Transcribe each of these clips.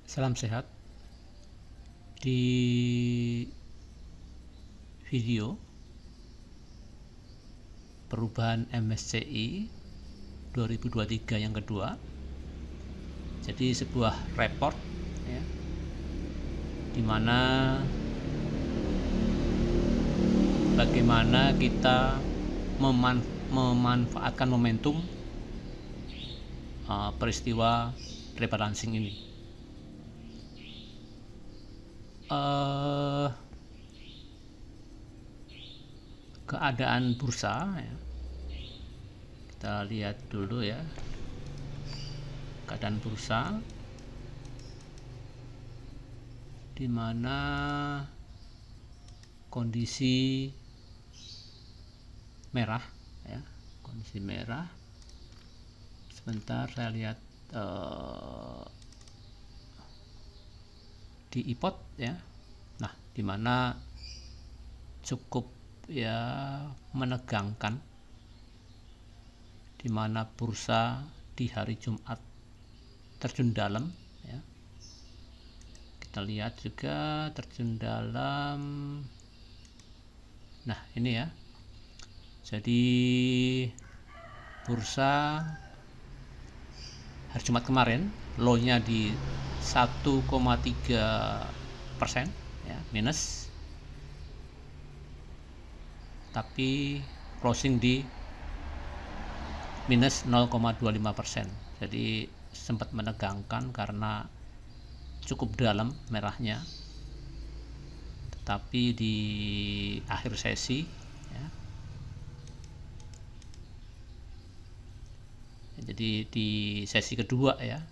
Salam sehat. Di video perubahan MSCI 2023 yang kedua, jadi sebuah report ya, di mana bagaimana kita memanfaatkan momentum peristiwa rebalancing ini. Keadaan bursa ya. Kita lihat dulu ya, keadaan bursa di mana kondisi merah ya, kondisi merah. Sebentar saya lihat di iPod ya. Nah, di mana cukup ya menegangkan, di mana bursa di hari Jumat terjun dalam ya. Kita lihat juga terjun dalam. Nah, ini ya. Jadi bursa hari Jumat kemarin low-nya di 1,3% ya, minus, tapi closing di minus 0,25%. Jadi sempat menegangkan karena cukup dalam merahnya, tetapi di akhir sesi ya, jadi di sesi kedua ya,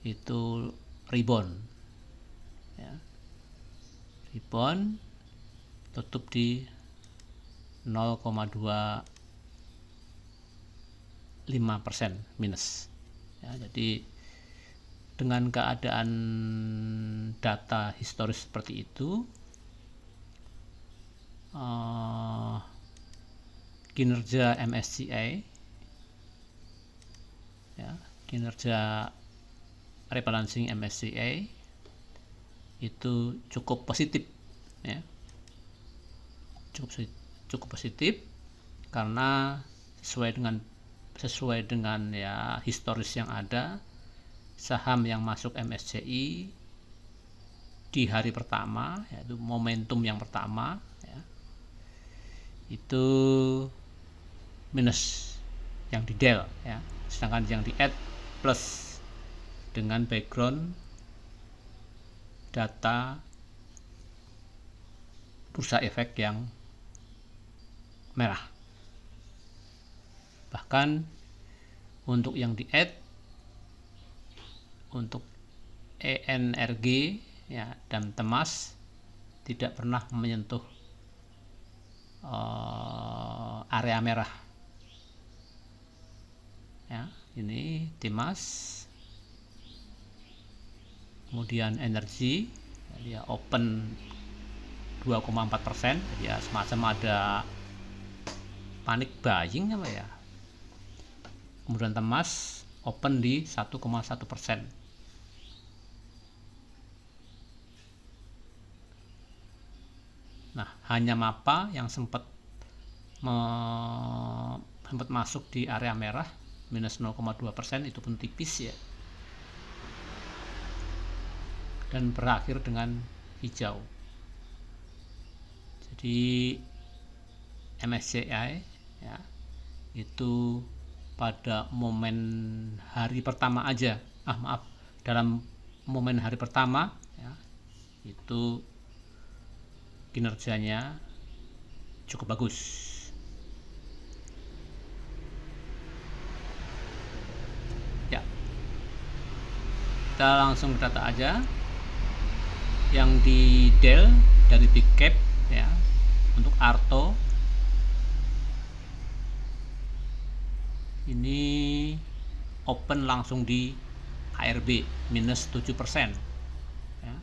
itu rebound ya, rebound tutup di 0,25% minus ya. Jadi dengan keadaan data historis seperti itu, kinerja MSCI ya, kinerja rebalancing MSCI itu cukup positif ya, cukup positif karena sesuai dengan ya historis yang ada. Saham yang masuk MSCI di hari pertama, yaitu momentum yang pertama ya, itu minus yang di del ya, sedangkan yang di add plus dengan background data bursa efek yang merah. Bahkan untuk yang di add, untuk ENRG ya dan Temas tidak pernah menyentuh area merah ya. Ini Temas, kemudian energi dia open 2,4%, ya semacam ada panic buying apa ya. Kemudian Temas open di 1,1%. Nah, hanya MAPA yang sempat masuk di area merah minus 0,2%, itu pun tipis ya, dan berakhir dengan hijau. Jadi MSCI ya, itu pada momen hari pertama aja, dalam momen hari pertama ya, itu kinerjanya cukup bagus ya. Kita langsung ke data aja. Yang di del dari big cap ya, untuk Arto ini open langsung di ARB minus 7% ya,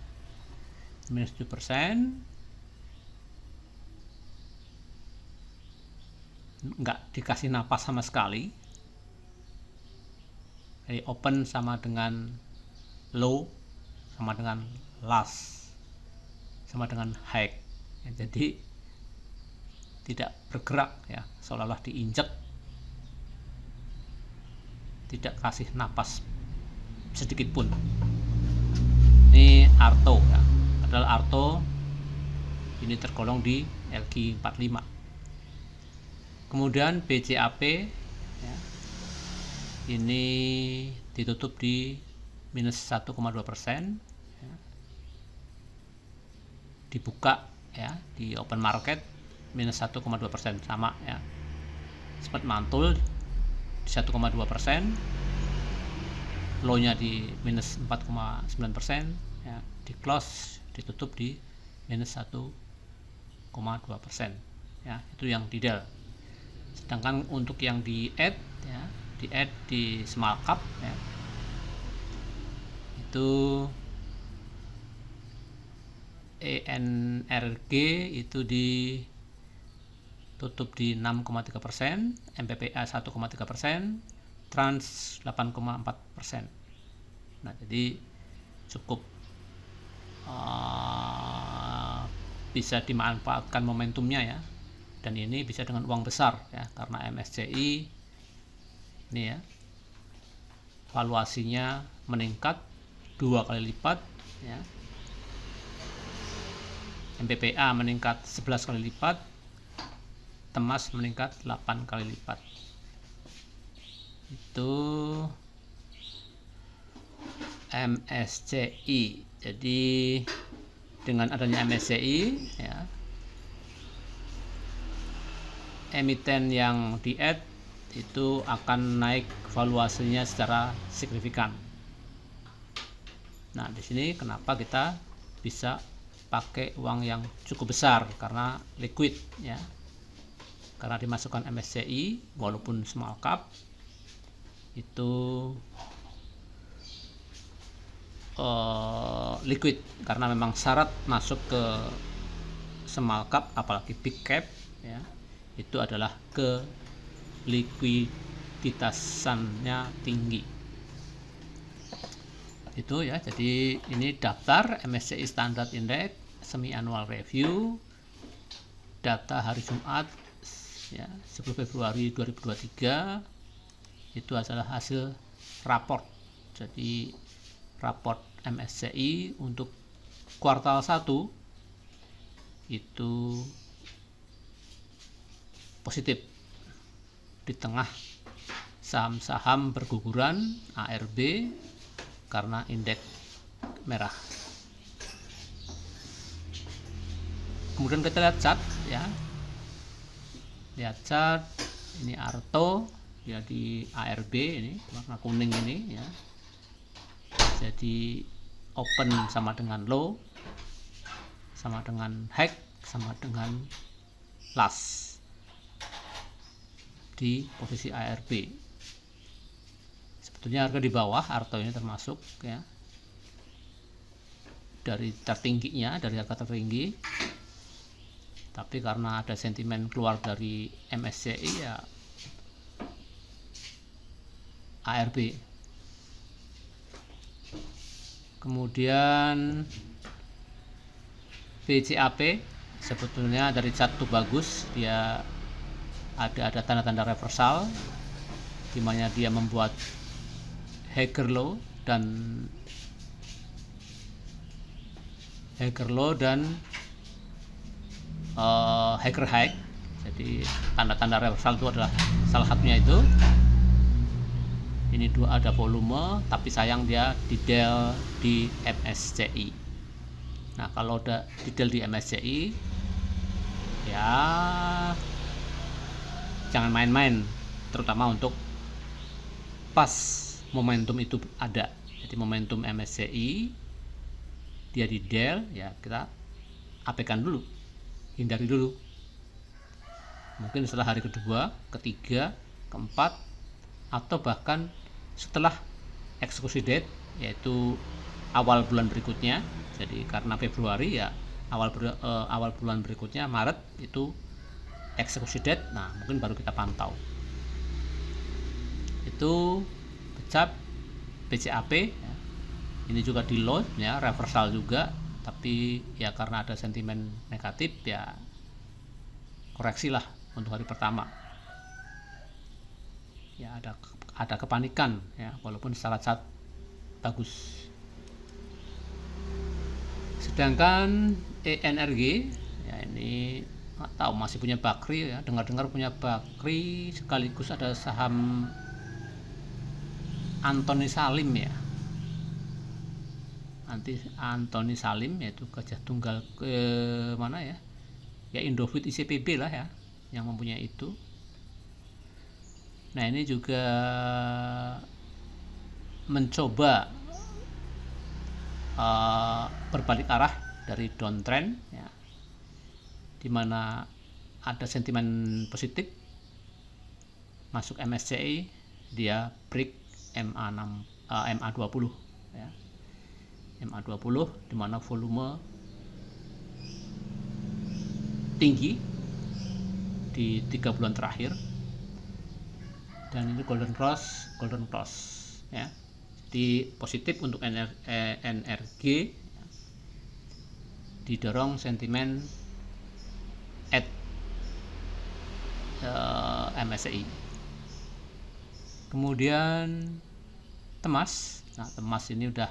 minus 7%, nggak dikasih napas sama sekali. Jadi open sama dengan low sama dengan last sama dengan high ya, jadi tidak bergerak ya, seolah-olah diinjek, tidak kasih napas sedikit pun. Ini Arto ya, adalah Arto ini tergolong di LQ45. Kemudian BCAP ya, ini ditutup di minus 1,2%, ya. Dibuka ya di open market minus 1,2%, sama ya, sempat mantul di 1,2%, low-nya di minus 4,9%, ya, di close ditutup di minus 1,2%, ya, itu yang di Dell. Sedangkan untuk yang di add ya, di small cap ya, itu ENRG itu ditutup di 6,3%, MPPA 1,3%, Trans 8,4%. Nah, jadi cukup bisa dimanfaatkan momentumnya ya, dan ini bisa dengan uang besar ya, karena MSCI ini ya valuasinya meningkat 2 kali lipat ya, MPPA meningkat 11 kali lipat, Temas meningkat 8 kali lipat. Itu MSCI. Jadi dengan adanya MSCI ya, emiten yang di add itu akan naik valuasinya secara signifikan. Nah, di sini kenapa kita bisa pakai uang yang cukup besar, karena liquid ya, karena dimasukkan MSCI walaupun small cap itu liquid, karena memang syarat masuk ke small cap apalagi big cap ya, itu adalah ke likuiditasannya tinggi. Itu ya, jadi ini daftar MSCI Standard Index semi annual review, data hari Jumat ya 10 Februari 2023. Itu adalah hasil raport. Jadi raport MSCI untuk kuartal 1 itu positif di tengah saham-saham berguguran ARB karena indeks merah. Kemudian kita lihat chart ya, lihat chart ini Arto ya, di ARB ini warna kuning ini ya, jadi open sama dengan low, sama dengan high, sama dengan last di posisi ARB. Sebetulnya harga di bawah Arto ini termasuk ya, dari tertingginya, dari harga tertinggi, tapi karena ada sentimen keluar dari MSCI ya ARB. Kemudian BCAP sebetulnya dari chart itu bagus, dia ada tanda-tanda reversal di mana dia membuat Higher low dan higher high. Jadi tanda-tanda reversal itu adalah salah satunya itu. Ini dua ada volume, tapi sayang dia detail di MSCI. Nah, kalau udah detail di MSCI ya jangan main-main, terutama untuk pas momentum itu ada. Jadi momentum MSCI dia di Dell ya, kita abaikan dulu, hindari dulu. Mungkin setelah hari kedua, ketiga, keempat, atau bahkan setelah eksekusi date, yaitu awal bulan berikutnya. Jadi karena Februari ya awal bulan berikutnya Maret itu eksekusi date. Nah, mungkin baru kita pantau. Itu becap BCAP ya. Ini juga di low ya, reversal juga, tapi ya karena ada sentimen negatif ya koreksi lah untuk hari pertama. Ya ada kepanikan ya, walaupun secara chart bagus. Sedangkan ENRG ya ini nggak tahu masih punya Bakri ya, dengar-dengar punya Bakri, sekaligus ada saham Antoni Salim ya. Antoni Salim yaitu Gajah Tunggal ke mana ya? Ya Indofood ICPB lah ya yang mempunyai itu. Nah, ini juga mencoba berbalik arah dari downtrend ya, dimana ada sentimen positif masuk MSCI, dia break MA20 ya, MA20 dimana volume tinggi di 3 bulan terakhir, dan ini golden cross ya. Jadi positif untuk NRG ya, didorong sentimen at MSCI. Kemudian Temas, nah Temas ini udah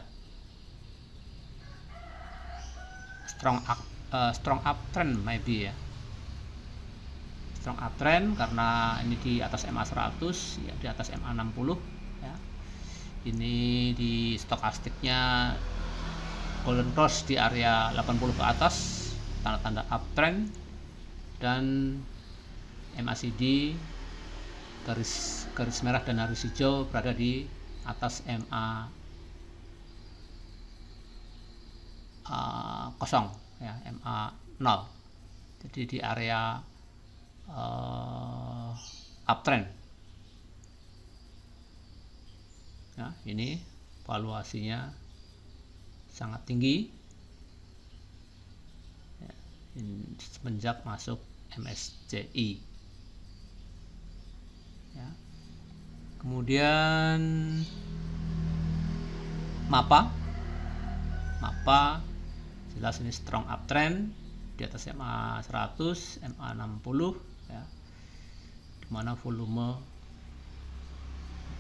strong uptrend maybe ya, strong uptrend karena ini di atas MA100 ya, di atas MA60 ya. Ini di stokastiknya golden cross di area 80 ke atas, tanda-tanda uptrend, dan MACD garis merah dan garis hijau berada di atas MA 0 ya, MA 0. Jadi di area uptrend ya, ini valuasinya sangat tinggi ya, semenjak masuk MSCI ya. Kemudian MAPA jelas ini strong uptrend di atas MA 100, MA 60 ya, dimana volume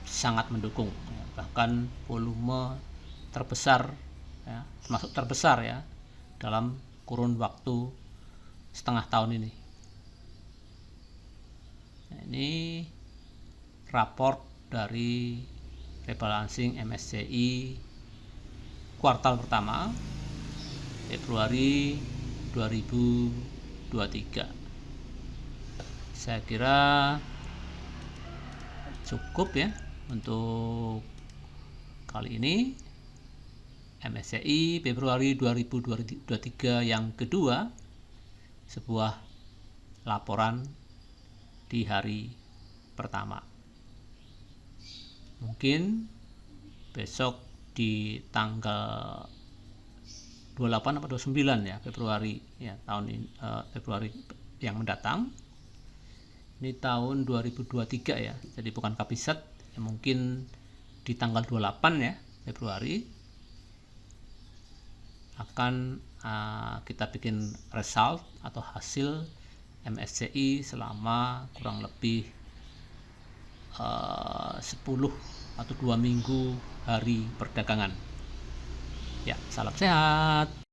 sangat mendukung ya, bahkan volume terbesar ya, termasuk terbesar ya dalam kurun waktu setengah tahun ini. Nah, ini raport dari rebalancing MSCI kuartal pertama Februari 2023. Saya kira cukup ya untuk kali ini. MSCI Februari 2023 yang kedua, sebuah laporan di hari pertama. Mungkin besok di tanggal 28 atau 29 ya Februari ya, tahun ini Februari yang mendatang. Ini tahun 2023 ya, jadi bukan kabisat ya, mungkin di tanggal 28 ya Februari akan kita bikin result atau hasil MSCI selama kurang lebih 10 atau 2 minggu hari perdagangan ya. Salam sehat.